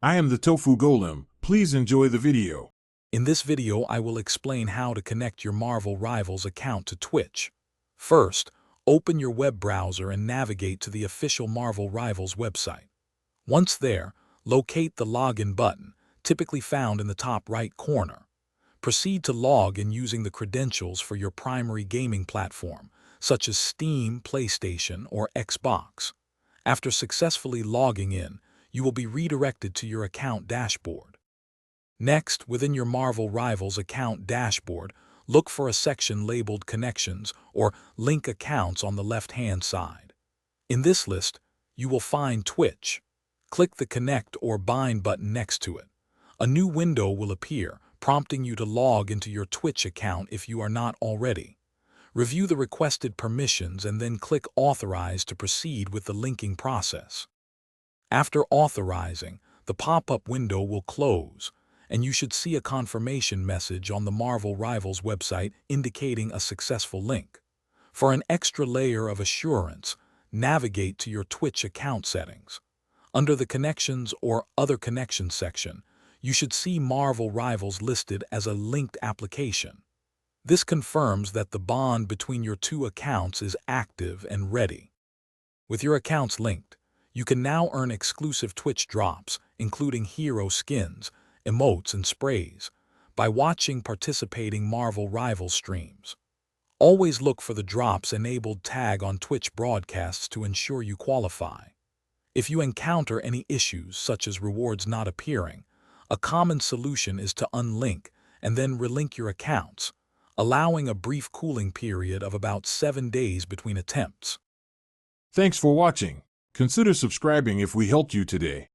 I am the Tofu Golem. Please enjoy the video. In this video, I will explain how to connect your Marvel Rivals account to Twitch. First, open your web browser and navigate to the official Marvel Rivals website. Once there, locate the Login button, typically found in the top right corner. Proceed to log in using the credentials for your primary gaming platform, such as Steam, PlayStation, or Xbox. After successfully logging in, you will be redirected to your account dashboard. Next, within your Marvel Rivals account dashboard, look for a section labeled Connections or Link Accounts on the left-hand side. In this list, you will find Twitch. Click the Connect or Bind button next to it. A new window will appear, prompting you to log into your Twitch account if you are not already. Review the requested permissions and then click Authorize to proceed with the linking process. After authorizing, the pop-up window will close, and you should see a confirmation message on the Marvel Rivals website indicating a successful link. For an extra layer of assurance, navigate to your Twitch account settings. Under the Connections or Other Connections section, you should see Marvel Rivals listed as a linked application. This confirms that the bond between your two accounts is active and ready. With your accounts linked, you can now earn exclusive Twitch drops, including hero skins, emotes, and sprays, by watching participating Marvel Rivals streams. Always look for the drops enabled tag on Twitch broadcasts to ensure you qualify. If you encounter any issues such as rewards not appearing, a common solution is to unlink and then relink your accounts, allowing a brief cooling period of about 7 days between attempts. Thanks for watching. Consider subscribing if we helped you today.